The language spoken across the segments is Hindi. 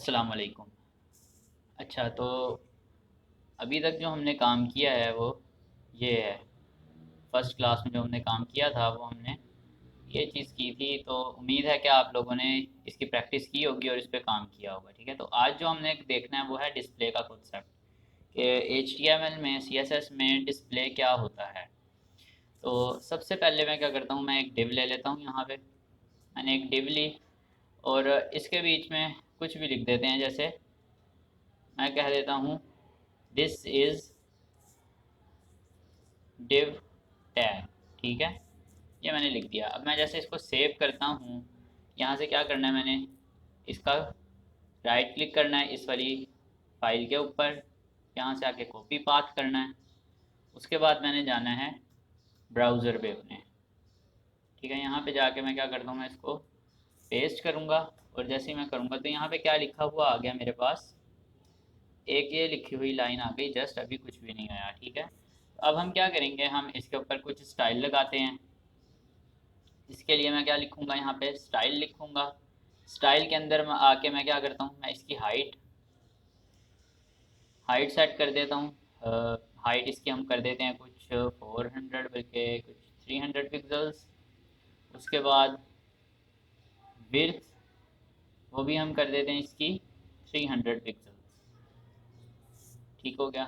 अस्सलाम वालेकुम। अच्छा, तो अभी तक जो हमने काम किया है वो ये है। फर्स्ट क्लास में जो हमने काम किया था वो हमने ये चीज़ की थी, तो उम्मीद है कि आप लोगों ने इसकी प्रैक्टिस की होगी और इस पे काम किया होगा। ठीक है, तो आज जो हमने देखना है वो है डिस्प्ले का कॉन्सेप्ट कि HTML में CSS में डिस्प्ले क्या होता है। तो सबसे पहले मैं क्या करता हूँ, मैं एक डिव ले लेता हूँ। यहाँ पे मैंने एक डिव ली और इसके बीच में कुछ भी लिख देते हैं। जैसे मैं कह देता हूँ दिस इज़ डिव टैग। ठीक है, ये मैंने लिख दिया। अब मैं जैसे इसको सेव करता हूँ, यहाँ से क्या करना है, मैंने इसका राइट क्लिक करना है इस वाली फाइल के ऊपर, यहाँ से आके कॉपी पाथ करना है। उसके बाद मैंने जाना है ब्राउज़र पे अपने। ठीक है, यहाँ पे जाके मैं क्या करता हूँ, मैं इसको पेस्ट करूँगा और जैसे ही मैं करूँगा तो यहाँ पे क्या लिखा हुआ आ गया मेरे पास, एक ये लिखी हुई लाइन आ गई, जस्ट अभी कुछ भी नहीं आया। ठीक है, तो अब हम क्या करेंगे, हम इसके ऊपर कुछ स्टाइल लगाते हैं। इसके लिए मैं क्या लिखूंगा, यहाँ पे स्टाइल लिखूंगा। स्टाइल के अंदर मैं आके मैं क्या करता हूँ, मैं इसकी हाइट हाइट सेट कर देता हूँ। हाइट इसकी हम कर देते हैं कुछ 400, बल्कि कुछ 300 पिक्सल्स। उसके बाद विड्थ वो भी हम कर देते हैं इसकी 300 पिक्सल्स। ठीक हो गया।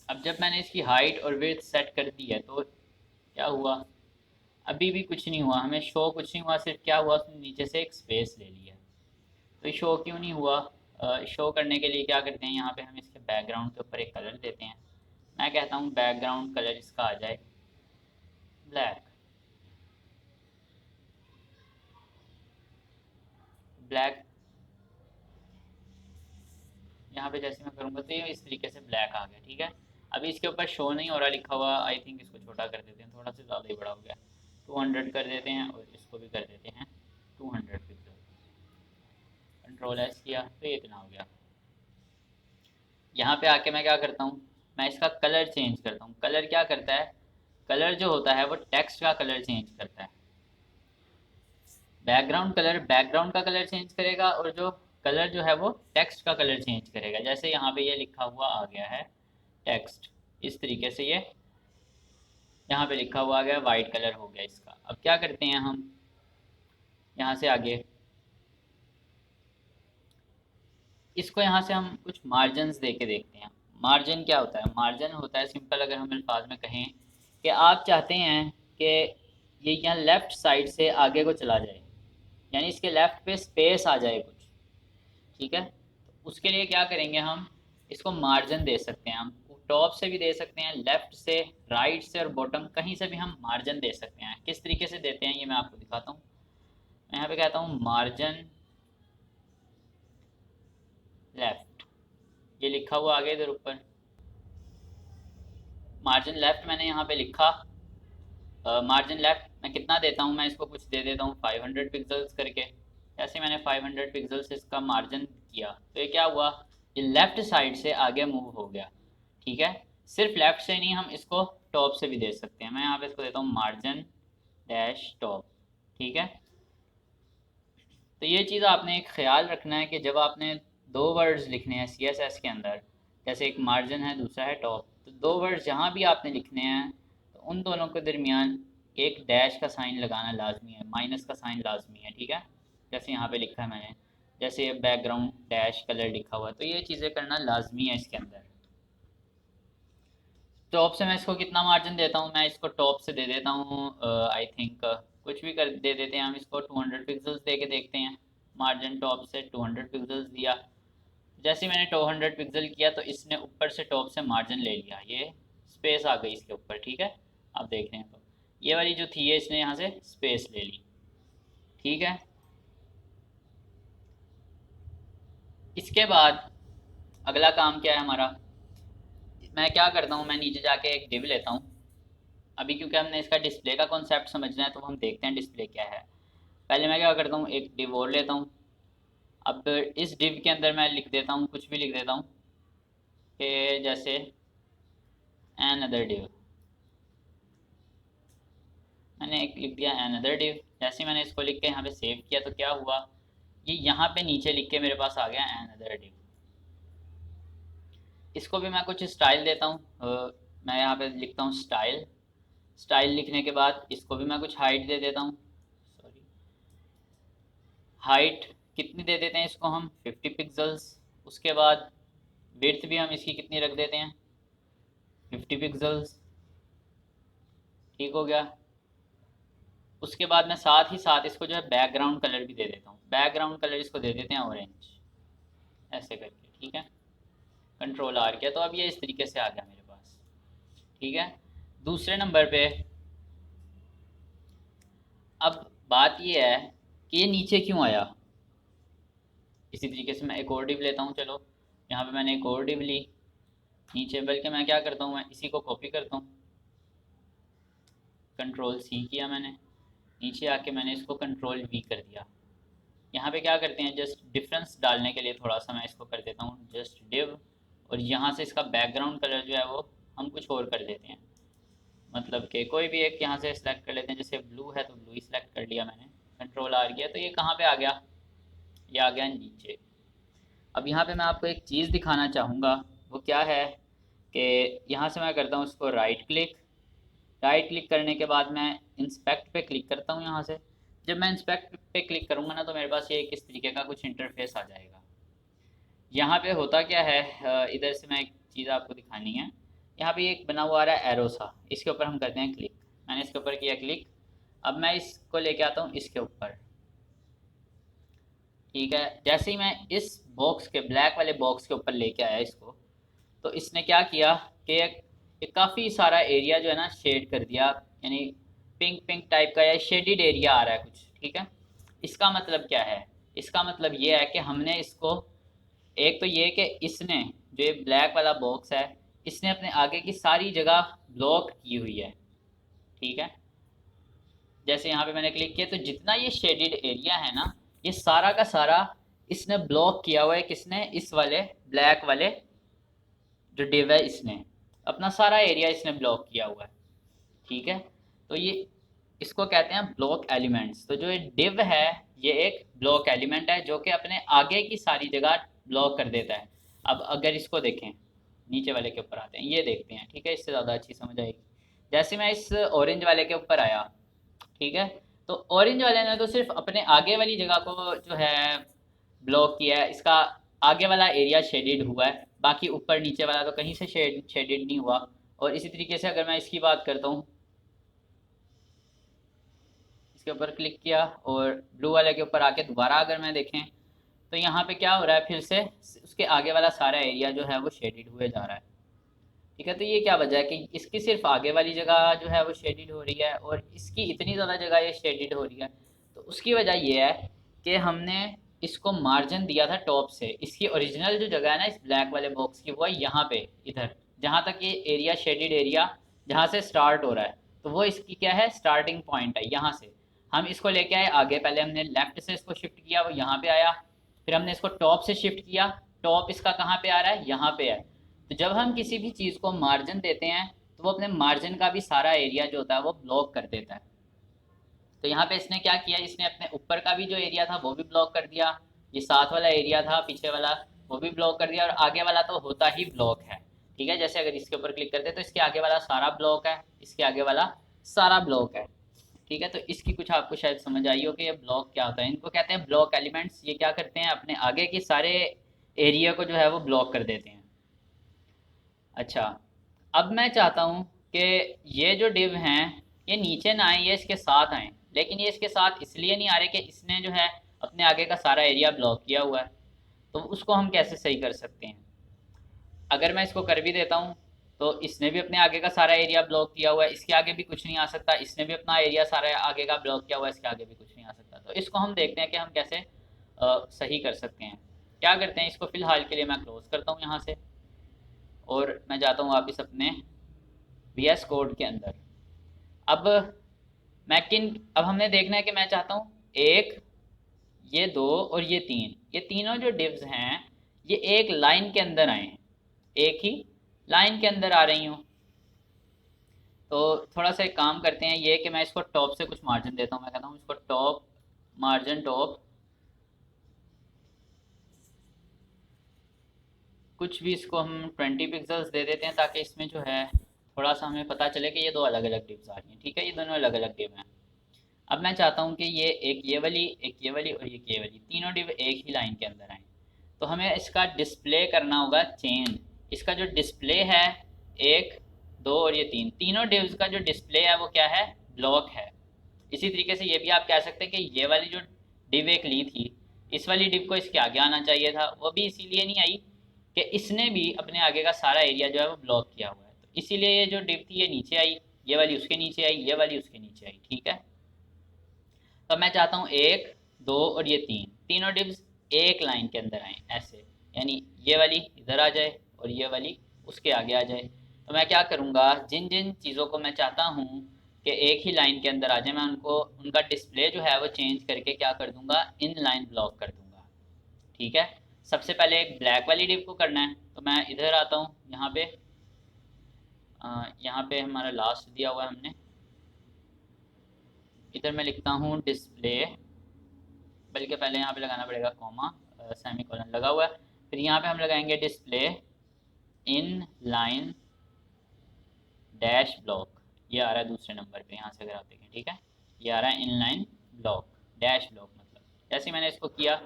अब जब मैंने इसकी हाइट और विड्थ सेट कर दी है तो क्या हुआ, अभी भी कुछ नहीं हुआ, हमें शो कुछ नहीं हुआ। सिर्फ क्या हुआ, उसने नीचे से एक स्पेस ले लिया। तो शो क्यों नहीं हुआ, शो करने के लिए क्या करते हैं, यहाँ पे हम इसके बैकग्राउंड के ऊपर एक कलर देते हैं। मैं कहता हूँ बैकग्राउंड कलर इसका आ जाए ब्लैक। ब्लैक यहाँ पे जैसे मैं करूँगा तो ये इस तरीके से ब्लैक आ गया। ठीक है, अभी इसके ऊपर शो नहीं हो रहा लिखा हुआ, आई थिंक इसको छोटा कर देते हैं, थोड़ा सा ज़्यादा ही बड़ा हो गया। 200 कर देते हैं और इसको भी कर देते हैं 200 पिक्सल। कंट्रोल S किया तो ये इतना हो गया। यहाँ पे आके मैं क्या करता हूँ, मैं इसका कलर चेंज करता हूँ। कलर क्या करता है, कलर जो होता है वो टेक्स्ट का कलर चेंज करता है। बैकग्राउंड का कलर चेंज करेगा और जो कलर जो है वो टेक्स्ट का कलर चेंज करेगा। जैसे यहाँ पे ये लिखा हुआ आ गया है टेक्स्ट, इस तरीके से ये यहाँ पे लिखा हुआ आ गया, वाइट कलर हो गया इसका। अब क्या करते हैं हम, यहाँ से आगे इसको यहाँ से हम कुछ मार्जिन दे के देखते हैं। मार्जिन क्या होता है, मार्जिन होता है सिंपल, अगर हम अल्फाज में कहें कि आप चाहते हैं कि ये यहाँ लेफ्ट साइड से आगे को चला जाए, यानी इसके लेफ्ट पे स्पेस आ जाए कुछ। ठीक है, तो उसके लिए क्या करेंगे, हम इसको मार्जिन दे सकते हैं। हम टॉप से भी दे सकते हैं, लेफ्ट से, राइट से और बॉटम कहीं से भी हम मार्जिन दे सकते हैं। किस तरीके से देते हैं ये मैं आपको दिखाता हूँ। मैं यहाँ पे कहता हूँ मार्जिन लेफ्ट, ये लिखा हुआ आगे इधर ऊपर मार्जिन लेफ्ट मैंने यहाँ पे लिखा। मार्जिन लेफ्ट मैं कितना देता हूँ, मैं इसको कुछ दे देता हूँ 500 पिक्सल्स करके। जैसे मैंने 500 पिक्सल्स इसका मार्जिन किया तो ये क्या हुआ, ये लेफ्ट साइड से आगे मूव हो गया। ठीक है, सिर्फ लेफ्ट से नहीं, हम इसको टॉप से भी दे सकते हैं। मैं यहाँ पे इसको देता हूँ मार्जिन डैश टॉप। ठीक है, तो ये चीज़ आपने एक ख्याल रखना है कि जब आपने दो वर्ड्स लिखने हैं CSS के अंदर, जैसे एक मार्जिन है दूसरा है टॉप, तो दो वर्ड्स जहाँ भी आपने लिखने हैं तो उन दोनों के दरमियान एक डैश का साइन लगाना लाजमी है, माइनस का साइन लाजमी है। ठीक है, जैसे यहाँ पे लिखा है मैंने, जैसे बैकग्राउंड डैश कलर लिखा हुआ है, तो ये चीज़ें करना लाजमी है इसके अंदर। टॉप से मैं इसको कितना मार्जिन देता हूँ, मैं इसको टॉप से दे देता हूँ, आई थिंक कुछ भी कर दे देते हैं हम इसको 200 पिक्सल्स दे के देखते हैं। मार्जिन टॉप से 200 पिक्सल्स दिया। जैसे ही मैंने 200 पिक्सल किया तो इसने ऊपर से टॉप से मार्जिन ले लिया, ये स्पेस आ गई इसके ऊपर। ठीक है, आप देख रहे हैं तो ये वाली जो थी ये इसने यहाँ से स्पेस ले ली। ठीक है, इसके बाद अगला काम क्या है हमारा, मैं क्या करता हूँ, मैं नीचे जाके एक डिव लेता हूँ। अभी क्योंकि हमने इसका डिस्प्ले का कॉन्सेप्ट समझना है तो हम देखते हैं डिस्प्ले क्या है। पहले मैं क्या करता हूँ, एक डिव और लेता हूँ। अब इस डिव के अंदर मैं लिख देता हूँ, कुछ भी लिख देता हूँ कि जैसे एन अदर डिव। मैंने एक लिख दिया एन अदर डिव। जैसे मैंने इसको लिख के यहाँ पे सेव किया तो क्या हुआ, ये यहाँ पे नीचे लिख के मेरे पास आ गया another div। इसको भी मैं कुछ स्टाइल देता हूँ। मैं यहाँ पे लिखता हूँ स्टाइल। स्टाइल लिखने के बाद इसको भी मैं कुछ हाइट दे देता हूँ। सॉरी, हाइट कितनी दे देते हैं इसको हम 50 पिक्सल्स। उसके बाद विड्थ भी हम इसकी कितनी रख देते हैं 50 पिक्सल्स। ठीक हो गया। उसके बाद मैं साथ ही साथ इसको जो है बैकग्राउंड कलर भी दे देता हूँ। बैकग्राउंड कलर इसको दे देते हैं ऑरेंज, ऐसे करके। ठीक है, कंट्रोल आर किया तो अब ये इस तरीके से आ गया मेरे पास। ठीक है, दूसरे नंबर पे अब बात ये है कि ये नीचे क्यों आया। इसी तरीके से मैं एक और डिव लेता हूँ। चलो, यहाँ पे मैंने एक और डिव ली नीचे, बल्कि मैं क्या करता हूँ, मैं इसी को कॉपी करता हूँ। कंट्रोल सी किया मैंने, नीचे आके मैंने इसको कंट्रोल वी कर दिया। यहाँ पे क्या करते हैं, जस्ट डिफरेंस डालने के लिए थोड़ा सा मैं इसको कर देता हूँ जस्ट डिव, और यहाँ से इसका बैकग्राउंड कलर जो है वो हम कुछ और कर देते हैं। मतलब कि कोई भी एक यहाँ से सिलेक्ट कर लेते हैं, जैसे ब्लू है तो ब्लू ही सिलेक्ट कर लिया मैंने, कंट्रोल आर किया तो ये कहाँ पे आ गया, ये आ गया नीचे। अब यहाँ पे मैं आपको एक चीज़ दिखाना चाहूँगा, वो क्या है कि यहाँ से मैं करता हूँ इसको राइट क्लिक। राइट क्लिक करने के बाद मैं इंस्पेक्ट पे क्लिक करता हूँ यहाँ से। जब मैं इंस्पेक्ट पे क्लिक करूँगा ना तो मेरे पास ये किस तरीके का कुछ इंटरफेस आ जाएगा। यहाँ पे होता क्या है, इधर से मैं एक चीज़ आपको दिखानी है। यहाँ पे एक बना हुआ आ रहा है एरो सा, इसके ऊपर हम करते हैं क्लिक। मैंने इसके ऊपर किया क्लिक। अब मैं इसको लेके आता हूँ इसके ऊपर। ठीक है, जैसे ही मैं इस बॉक्स के ब्लैक वाले बॉक्स के ऊपर लेके आया इसको, तो इसने क्या किया कि एक काफ़ी सारा एरिया जो है ना शेड कर दिया, यानी पिंक पिंक टाइप का या शेडिड एरिया आ रहा है कुछ। ठीक है, इसका मतलब क्या है, इसका मतलब ये है कि हमने इसको, एक तो ये कि इसने जो ये ब्लैक वाला बॉक्स है, इसने अपने आगे की सारी जगह ब्लॉक की हुई है। ठीक है, जैसे यहाँ पे मैंने क्लिक किया तो जितना ये शेडेड एरिया है ना, ये सारा का सारा इसने ब्लॉक किया हुआ है। किसने, इस वाले ब्लैक वाले जो डिव है, इसने अपना सारा एरिया इसने ब्लॉक किया हुआ है। ठीक है, तो ये इसको कहते हैं ब्लॉक एलिमेंट्स। तो जो ये डिव है ये एक ब्लॉक एलिमेंट है जो कि अपने आगे की सारी जगह ब्लॉक कर देता है। अब अगर इसको देखें, नीचे वाले के ऊपर आते हैं, ये देखते हैं। ठीक है, इससे ज़्यादा अच्छी समझ आएगी। जैसे मैं इस ऑरेंज वाले के ऊपर आया, ठीक है, तो ऑरेंज वाले ने तो सिर्फ अपने आगे वाली जगह को जो है ब्लॉक किया है, इसका आगे वाला एरिया शेडेड हुआ है, बाकी ऊपर नीचे वाला तो कहीं से शेडेड नहीं हुआ। और इसी तरीके से अगर मैं इसकी बात करता हूँ, इसके ऊपर क्लिक किया और ब्लू वाले के ऊपर आके दोबारा अगर मैं देखें, तो यहाँ पे क्या हो रहा है, फिर से उसके आगे वाला सारा एरिया जो है वो शेडेड हुए जा रहा है। ठीक है, तो ये क्या वजह है कि इसकी सिर्फ आगे वाली जगह जो है वो शेडेड हो रही है और इसकी इतनी ज़्यादा जगह ये शेडेड हो रही है। तो उसकी वजह ये है कि हमने इसको मार्जिन दिया था टॉप से। इसकी ओरिजिनल जो जगह है ना इस ब्लैक वाले बॉक्स की, वो है यहाँ पे, इधर जहाँ तक ये एरिया शेडेड एरिया जहाँ से स्टार्ट हो रहा है, तो वो इसकी क्या है, स्टार्टिंग पॉइंट है। यहाँ से हम इसको लेके आए आगे, पहले हमने लेफ्ट से इसको शिफ्ट किया, वो यहाँ पे आया। फिर हमने इसको टॉप से शिफ्ट किया, टॉप इसका कहाँ पे आ रहा है, यहाँ पे है। तो जब हम किसी भी चीज़ को मार्जिन देते हैं तो वो अपने मार्जिन का भी सारा एरिया जो होता है वो ब्लॉक कर देता है। तो यहाँ पे इसने क्या किया, इसने अपने ऊपर का भी जो एरिया था वो भी ब्लॉक कर दिया, ये साथ वाला एरिया था पीछे वाला वो भी ब्लॉक कर दिया, और आगे वाला तो होता ही ब्लॉक है। ठीक है, जैसे अगर इसके ऊपर क्लिक करते हैं तो इसके आगे वाला सारा ब्लॉक है, इसके आगे वाला सारा ब्लॉक है। ठीक है, तो इसकी कुछ आपको शायद समझ आई हो कि ये ब्लॉक क्या होता है। इनको कहते हैं ब्लॉक एलिमेंट्स। ये क्या करते हैं, अपने आगे के सारे एरिया को जो है वो ब्लॉक कर देते हैं। अच्छा, अब मैं चाहता हूँ कि ये जो डिव हैं ये नीचे ना आए, ये इसके साथ आए। लेकिन ये इसके साथ इसलिए नहीं आ रहे कि इसने जो है अपने आगे का सारा एरिया ब्लॉक किया हुआ है। तो उसको हम कैसे सही कर सकते हैं, अगर मैं इसको कर भी देता हूँ तो इसने भी अपने आगे का सारा एरिया ब्लॉक किया हुआ है, इसके आगे भी कुछ नहीं आ सकता। इसने भी अपना एरिया सारा आगे का ब्लॉक किया हुआ है, इसके आगे भी कुछ नहीं आ सकता। तो इसको हम देखते हैं कि हम कैसे सही कर सकते हैं। क्या करते हैं, इसको फिलहाल के लिए मैं क्लोज करता हूँ यहाँ से, और मैं जाता हूँ वापस अपने VS कोड के अंदर। अब मैं किन, अब हमने देखना है कि मैं चाहता हूँ एक, ये दो और ये तीन, ये तीनों जो डिव्स हैं ये एक लाइन के अंदर आए हैं, एक ही लाइन के अंदर आ रही हूँ। तो थोड़ा सा एक काम करते हैं, ये कि मैं इसको टॉप से कुछ मार्जिन देता हूँ। मैं कहता हूँ इसको टॉप, मार्जिन टॉप कुछ भी इसको हम 20 पिक्सल्स दे देते हैं ताकि इसमें जो है थोड़ा सा हमें पता चले कि ये दो अलग अलग डिव्स आ रही हैं। ठीक है, ये दोनों अलग अलग डिव हैं। अब मैं चाहता हूँ कि ये एक ये वाली, एक ये वाली और एक ये वाली तीनों डिव एक ही लाइन के अंदर आए। तो हमें इसका डिस्प्ले करना होगा चेंज। इसका जो डिस्प्ले है, एक, दो और ये तीन, तीनों डिव्स का जो डिस्प्ले है वो क्या है, ब्लॉक है। इसी तरीके से ये भी आप कह सकते हैं कि ये वाली जो डिव एक ली थी, इस वाली डिव को इसके आगे आना चाहिए था, वो भी इसीलिए नहीं आई कि इसने भी अपने आगे का सारा एरिया जो है वो ब्लॉक किया हुआ है। तो इसीलिए ये जो डिव थी ये नीचे आई, ये वाली उसके नीचे आई, ये वाली उसके नीचे आई। ठीक है, तो मैं चाहता हूँ एक, दो और ये तीन, तीनों डिव्स एक लाइन के अंदर आए ऐसे, यानी ये वाली इधर आ जाए और ये वाली उसके आगे आ जाए। तो मैं क्या करूँगा, जिन जिन चीज़ों को मैं चाहता हूँ कि एक ही लाइन के अंदर आ जाए, मैं उनको उनका डिस्प्ले जो है वो चेंज करके क्या कर दूंगा, इन लाइन ब्लॉक कर दूंगा। ठीक है, सबसे पहले एक ब्लैक वाली डिव को करना है, तो मैं इधर आता हूँ, यहाँ पे हमारा लास्ट दिया हुआ है हमने, इधर मैं लिखता हूँ डिस्प्ले, बल्कि पहले यहाँ पे लगाना पड़ेगा कॉमा, सेमी कॉलन लगा हुआ है, फिर यहाँ पे हम लगाएंगे display in line dash block. ये आ रहा है दूसरे नंबर पे, यहाँ से अगर आप देखें। ठीक है, ये आ रहा है in line block dash block, मतलब जैसे मैंने इसको किया,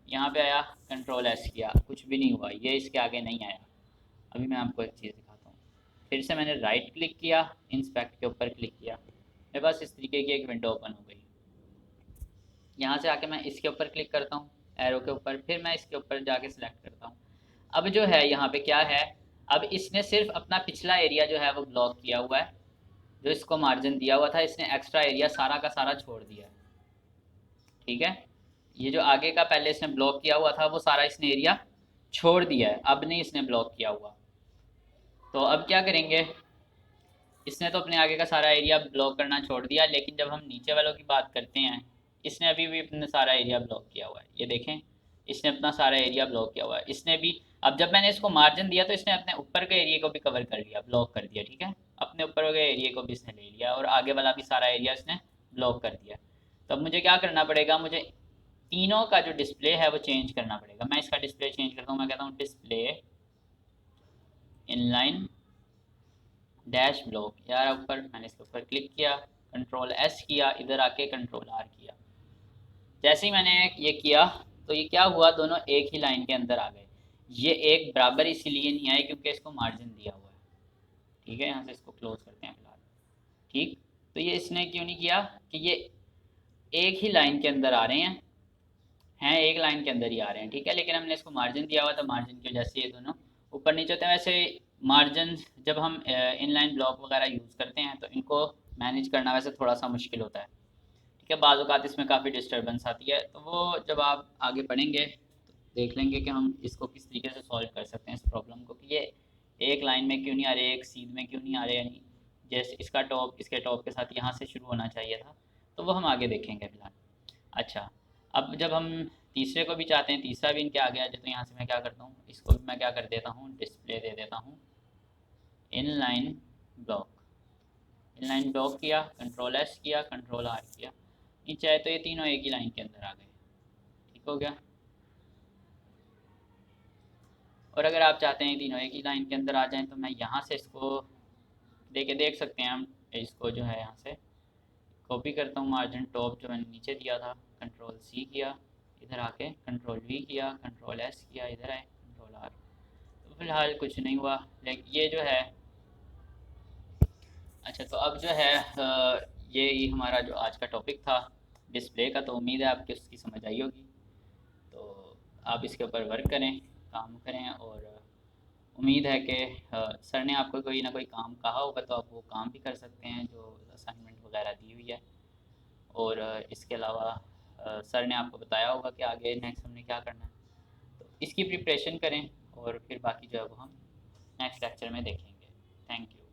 यहाँ पे आया, कंट्रोल एस किया, कुछ भी नहीं हुआ, ये इसके आगे नहीं आया। अभी मैं आपको एक चीज़ दिखाता हूँ, फिर से मैंने राइट क्लिक किया, इंस्पेक्ट के ऊपर क्लिक किया, मेरे पास इस तरीके की एक विंडो ओपन हो गई। यहाँ से आके मैं इसके ऊपर क्लिक करता हूँ, एरो के ऊपर, फिर मैं इसके ऊपर जाके सिलेक्ट करता हूँ। अब जो है यहाँ पे क्या है, अब इसने सिर्फ अपना पिछला एरिया जो है वो ब्लॉक किया हुआ है, जो इसको मार्जिन दिया हुआ था, इसने एक्स्ट्रा एरिया सारा का सारा छोड़ दिया है। ठीक है, ये जो आगे का पहले इसने ब्लॉक किया हुआ था वो सारा इसने एरिया छोड़ दिया है, अब नहीं इसने ब्लॉक किया हुआ। तो अब क्या करेंगे, इसने तो अपने आगे का सारा एरिया ब्लॉक करना छोड़ दिया, लेकिन जब हम नीचे वालों की बात करते हैं, इसने अभी भी अपना सारा एरिया ब्लॉक किया हुआ है। ये देखें, इसने अपना सारा एरिया ब्लॉक किया हुआ है, इसने भी। अब जब मैंने इसको मार्जिन दिया तो इसने अपने ऊपर के एरिया को भी कवर कर लिया, ब्लॉक कर दिया। ठीक है, अपने ऊपर के एरिया को भी इसने ले लिया और आगे वाला भी सारा एरिया इसने ब्लॉक कर दिया। तो अब मुझे क्या करना पड़ेगा, मुझे तीनों का जो डिस्प्ले है वो चेंज करना पड़ेगा। मैं इसका डिस्प्ले चेंज करता हूँ, मैं कहता हूँ डिस्प्ले इनलाइन डैश ब्लॉक। यार ऊपर मैंने इसके ऊपर क्लिक किया, कंट्रोल एस किया, इधर आके कंट्रोल आर किया। जैसे ही मैंने ये किया तो ये क्या हुआ, दोनों एक ही लाइन के अंदर आ गए। ये एक बराबर इसीलिए नहीं आए क्योंकि इसको मार्जिन दिया हुआ है। ठीक है, यहाँ से इसको क्लोज करते हैं फिलहाल। ठीक, तो ये इसने क्यों नहीं किया कि ये एक ही लाइन के अंदर आ रहे हैं एक लाइन के अंदर ही आ रहे हैं। ठीक है, लेकिन हमने इसको मार्जिन दिया हुआ था, मार्जिन की वजह से ये दोनों ऊपर नीचे होते हैं। वैसे मार्जिन जब हम इनलाइन ब्लॉक वगैरह यूज़ करते हैं तो इनको मैनेज करना वैसे थोड़ा सा मुश्किल होता है। ठीक है, बाज़ औक़ात इसमें काफ़ी डिस्टर्बेंस आती है, तो वो जब आप आगे बढ़ेंगे तो देख लेंगे कि हम इसको किस तरीके से सॉल्व कर सकते हैं इस प्रॉब्लम को, कि ये एक लाइन में क्यों नहीं आ रहे, एक सीध में क्यों नहीं आ रहे, यानी जैसे इसका टॉप इसके टॉप के साथ यहाँ से शुरू होना चाहिए था। तो वो हम आगे देखेंगे फिलहाल। अच्छा, अब जब हम तीसरे को भी चाहते हैं, तीसरा भी इनके आगे आ जाए, तो यहाँ से मैं क्या करता हूँ, इसको भी मैं क्या कर देता हूँ, डिस्प्ले दे देता हूँ इनलाइन ब्लॉक। इनलाइन ब्लॉक किया, कंट्रोल एस किया, कंट्रोल आर किया, नीचे आए तो ये तीनों एक ही लाइन के अंदर आ गए। ठीक हो गया। और अगर आप चाहते हैं तीनों एक ही लाइन के अंदर आ जाएं तो मैं यहाँ से इसको देख सकते हैं हम, इसको जो है यहाँ से कॉपी करता हूँ, मार्जिन टॉप जो मैंने नीचे दिया था, कंट्रोल सी किया, इधर आके कंट्रोल वी किया, कंट्रोल एस किया, इधर आए कंट्रोल आर। तो फिलहाल कुछ नहीं हुआ, लेकिन ये जो है, अच्छा तो अब जो है ये ही हमारा जो आज का टॉपिक था डिस्प्ले का, तो उम्मीद है आपकी उसकी समझ आई होगी। तो आप इसके ऊपर वर्क करें, काम करें, और उम्मीद है कि सर ने आपको कोई ना कोई काम कहा होगा तो आप वो काम भी कर सकते हैं जो असाइनमेंट वगैरह दी हुई है। और इसके अलावा सर ने आपको बताया होगा कि आगे नेक्स्ट हमने क्या करना है, तो इसकी प्रिपरेशन करें और फिर बाकी जो है वो हम नेक्स्ट लेक्चर में देखेंगे। Thank you.